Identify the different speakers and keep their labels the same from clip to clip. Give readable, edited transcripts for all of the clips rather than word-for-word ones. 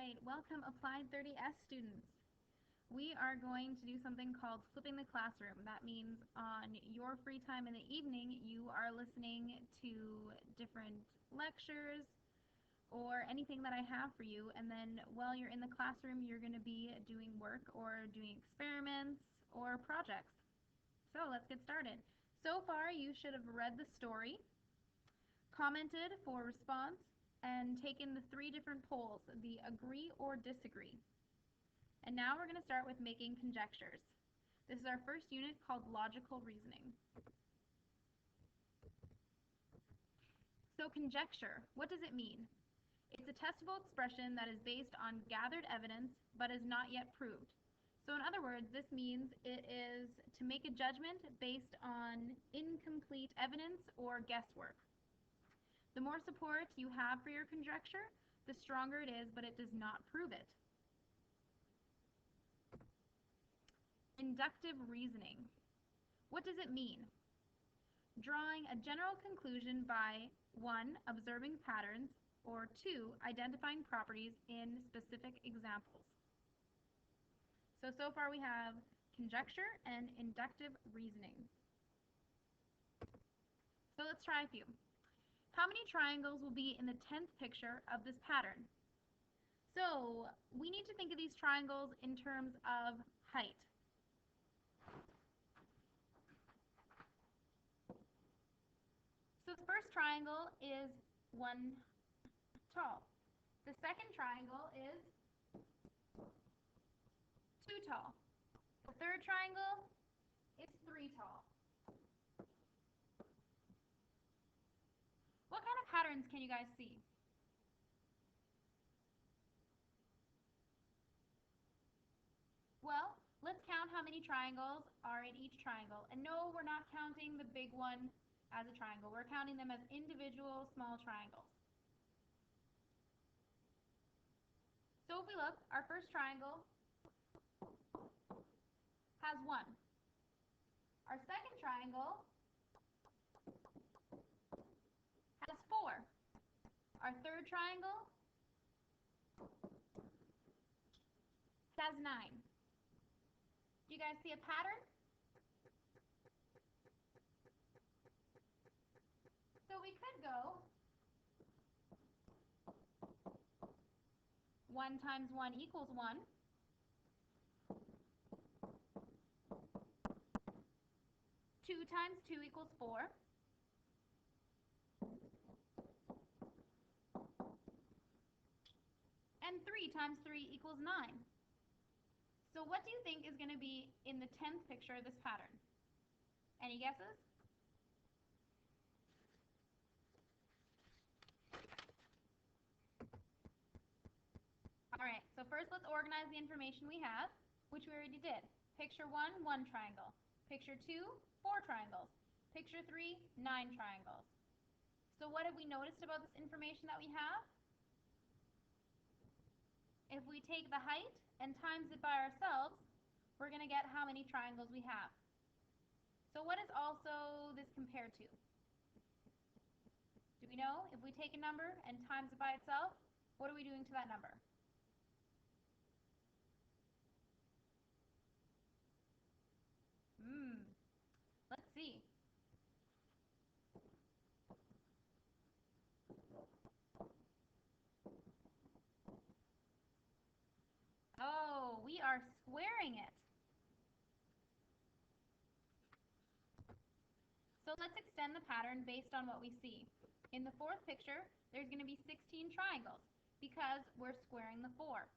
Speaker 1: right, welcome Applied 30S students. We are going to do something called flipping the classroom. That means on your free time in the evening, you are listening to different lectures or anything that I have for you, and then while you're in the classroom, you're going to be doing work or doing experiments or projects. So let's get started. So far, you should have read the story, commented for response, and taken the 3 different polls, the agree or disagree. And now we're going to start with making conjectures. This is our first unit called logical reasoning. So conjecture, what does it mean? It's a testable expression that is based on gathered evidence but is not yet proved. So in other words, this means it is to make a judgment based on incomplete evidence or guesswork. The more support you have for your conjecture, the stronger it is, but it does not prove it. Inductive reasoning. What does it mean? Drawing a general conclusion by 1. Observing patterns, or 2. Identifying properties in specific examples. So far we have conjecture and inductive reasoning. So let's try a few. How many triangles will be in the 10th picture of this pattern? So we need to think of these triangles in terms of height. So the first triangle is 1 tall. The second triangle is 2 tall. The third triangle is 3 tall. What kind of patterns can you guys see? Well, let's count how many triangles are in each triangle. And no, we're not counting the big one as a triangle. We're counting them as individual small triangles. So if we look, our first triangle has 1. Our second triangle has 4. Our third triangle has 9. Do you guys see a pattern? So we could go 1 times 1 equals 1. 2 times 2 equals 4. And 3 times 3 equals 9. So what do you think is going to be in the 10th picture of this pattern? Any guesses? All right, so first let's organize the information we have, which we already did. Picture 1, 1 triangle. Picture 2, 4 triangles. Picture 3, 9 triangles. So what have we noticed about this information that we have? If we take the height and times it by ourselves, we're going to get how many triangles we have. So what is also this compared to? Do we know? If we take a number and times it by itself, what are we doing to that number? Let's see. Oh, we are squaring it. So let's extend the pattern based on what we see. In the 4th picture, there's going to be 16 triangles because we're squaring the 4.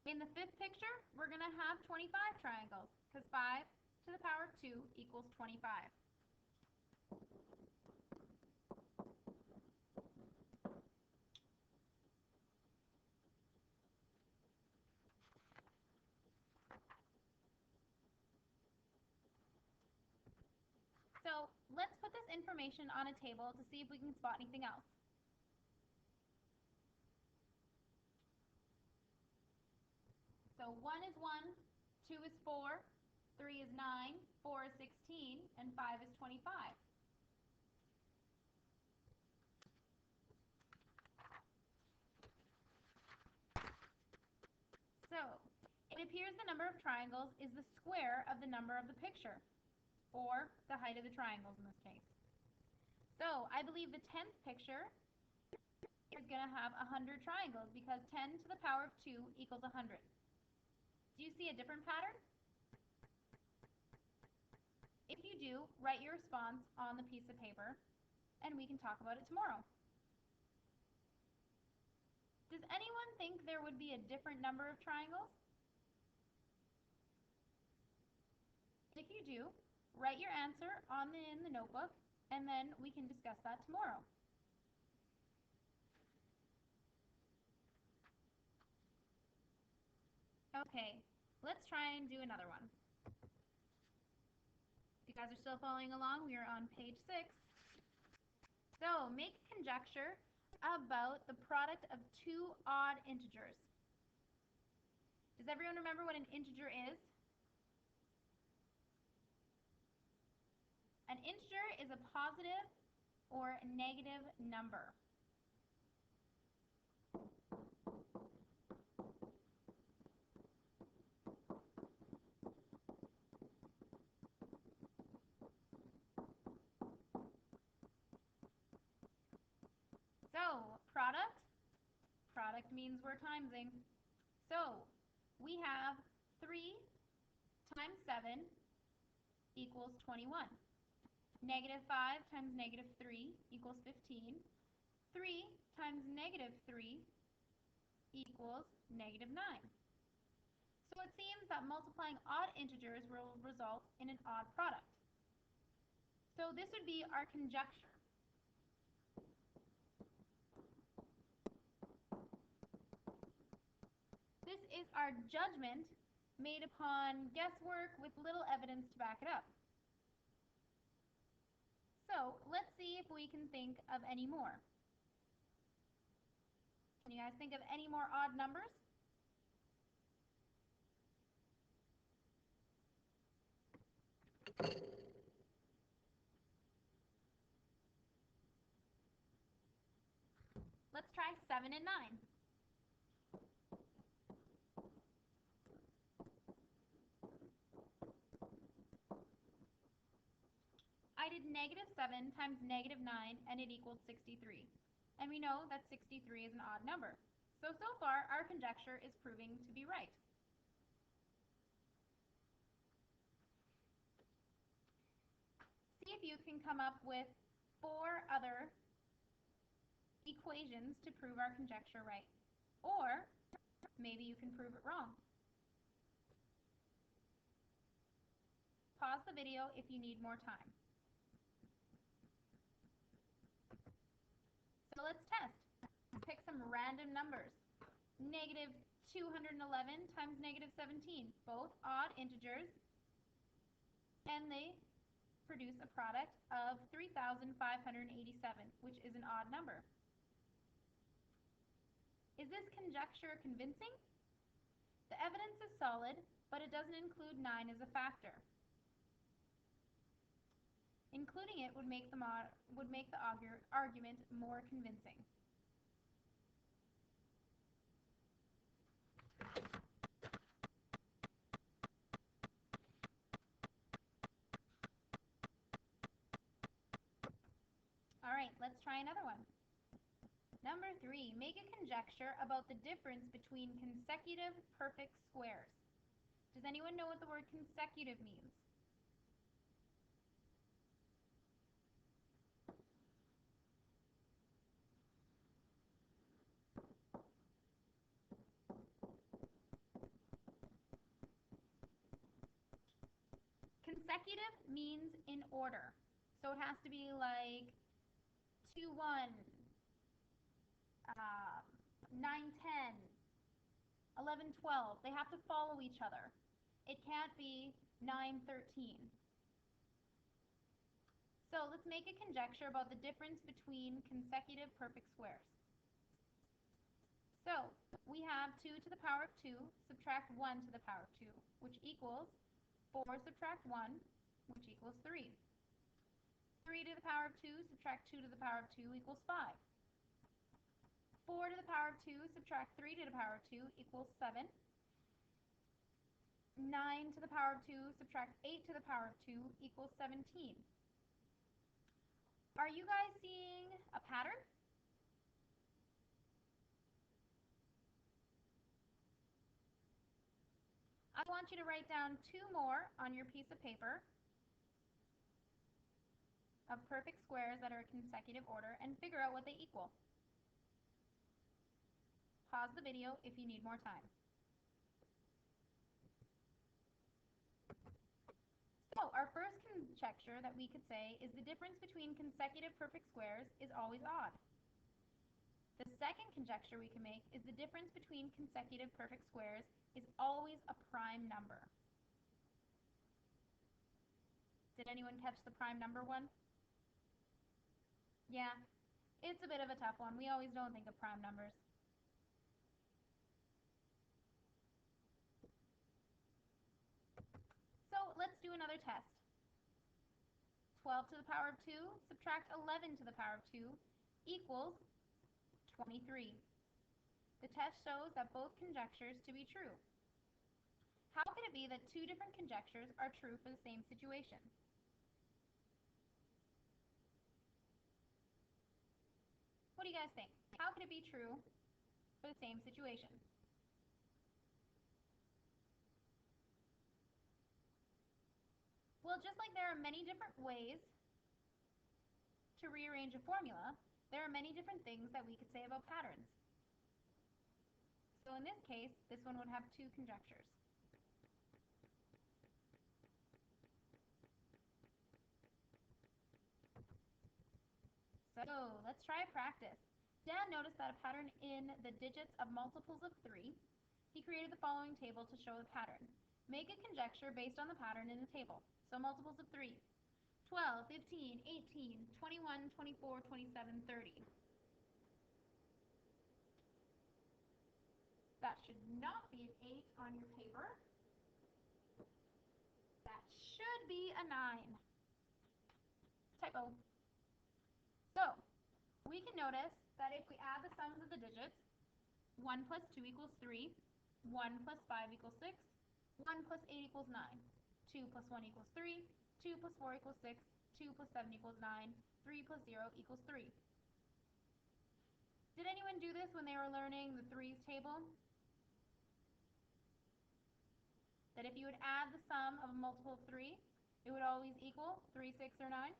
Speaker 1: In the 5th picture, we're going to have 25 triangles because 5 to the power of 2 equals 25. So let's put this information on a table to see if we can spot anything else. So 1 is 1, 2 is 4, 3 is 9, 4 is 16, and 5 is 25. appears the number of triangles is the square of the number of the picture, or the height of the triangles in this case. So I believe the 10th picture is going to have 100 triangles because 10 to the power of 2 equals 100. Do you see a different pattern? If you do, write your response on the piece of paper and we can talk about it tomorrow. Does anyone think there would be a different number of triangles? If you do, write your answer in the notebook and then we can discuss that tomorrow. Okay, let's try and do another one. If you guys are still following along, we are on page 6. So, make a conjecture about the product of two odd integers. Does everyone remember what an integer is? An integer is a positive or negative number. So, product means we're timesing. So, we have 3 times 7 equals 21. Negative 5 times negative 3 equals 15. 3 times negative 3 equals negative 9. So it seems that multiplying odd integers will result in an odd product. So this would be our conjecture. This is our judgment made upon guesswork with little evidence to back it up. So let's see if we can think of any more. Can you guys think of any more odd numbers? Let's try 7 and 9. I did negative 7 times negative 9 and it equals 63. And we know that 63 is an odd number. So far our conjecture is proving to be right. See if you can come up with 4 other equations to prove our conjecture right. Or maybe you can prove it wrong. Pause the video if you need more time. So let's test. Pick some random numbers. Negative 211 times negative 17, both odd integers, and they produce a product of 3,587, which is an odd number. Is this conjecture convincing? The evidence is solid, but it doesn't include 9 as a factor. Including it would make the argument more convincing. All right, let's try another one. Number 3, make a conjecture about the difference between consecutive perfect squares. Does anyone know what the word consecutive means? Consecutive means in order. So it has to be like 2, 1, 9, 10, 11, 12. They have to follow each other. It can't be 9, 13. So let's make a conjecture about the difference between consecutive perfect squares. So we have 2 to the power of 2, subtract 1 to the power of 2, which equals 4 subtract 1, which equals 3. 3 to the power of 2, subtract 2 to the power of 2 equals 5. 4 to the power of 2, subtract 3 to the power of 2 equals 7. 9 to the power of 2 subtract 8 to the power of 2 equals 17. Are you guys seeing a pattern? I want you to write down 2 more on your piece of paper of perfect squares that are in consecutive order and figure out what they equal. Pause the video if you need more time. So our first conjecture that we could say is the difference between consecutive perfect squares is always odd. The second conjecture we can make is the difference between consecutive perfect squares is always a prime number. Did anyone catch the prime number one? Yeah, it's a bit of a tough one. We always don't think of prime numbers. So let's do another test. 12 to the power of 2 subtract 11 to the power of 2 equals 23. The test shows that both conjectures to be true. How can it be that two different conjectures are true for the same situation? What do you guys think? How can it be true for the same situation? Well, just like there are many different ways to rearrange a formula, there are many different things that we could say about patterns. So in this case, this one would have two conjectures. So let's try a practice. Dan noticed that a pattern in the digits of multiples of 3. He created the following table to show the pattern. Make a conjecture based on the pattern in the table. So multiples of 3. 12, 15, 18, 21, 24, 27, 30. That should not be an 8 on your paper. That should be a 9. Typo. So, we can notice that if we add the sums of the digits, 1 plus 2 equals 3, 1 plus 5 equals 6, 1 plus 8 equals 9, 2 plus 1 equals 3, 2 plus 4 equals 6, 2 plus 7 equals 9, 3 plus 0 equals 3. Did anyone do this when they were learning the threes table? That if you would add the sum of a multiple of 3, it would always equal 3, 6, or 9?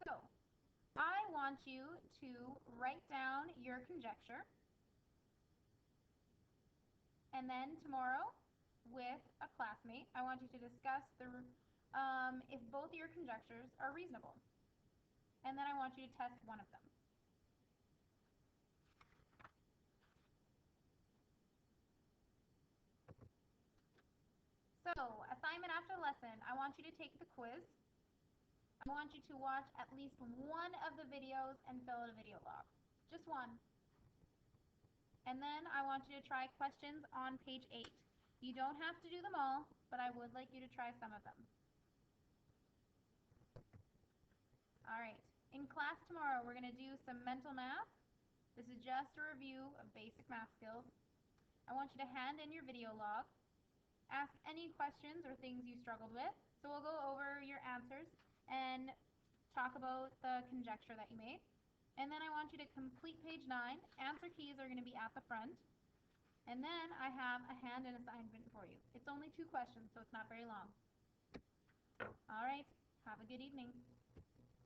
Speaker 1: So, I want you to write down your conjecture, and then tomorrow, with a classmate, I want you to discuss if both of your conjectures are reasonable. And then I want you to test one of them. So, assignment after lesson, I want you to take the quiz. I want you to watch at least one of the videos and fill out a video log. Just one. And then I want you to try questions on page 8. You don't have to do them all, but I would like you to try some of them. All right. In class tomorrow, we're going to do some mental math. This is just a review of basic math skills. I want you to hand in your video log. Ask any questions or things you struggled with. So we'll go over your answers and talk about the conjecture that you made. And then I want you to complete page 9. Answer keys are going to be at the front. And then I have a hand-in assignment for you. It's only 2 questions, so it's not very long. All right. Have a good evening.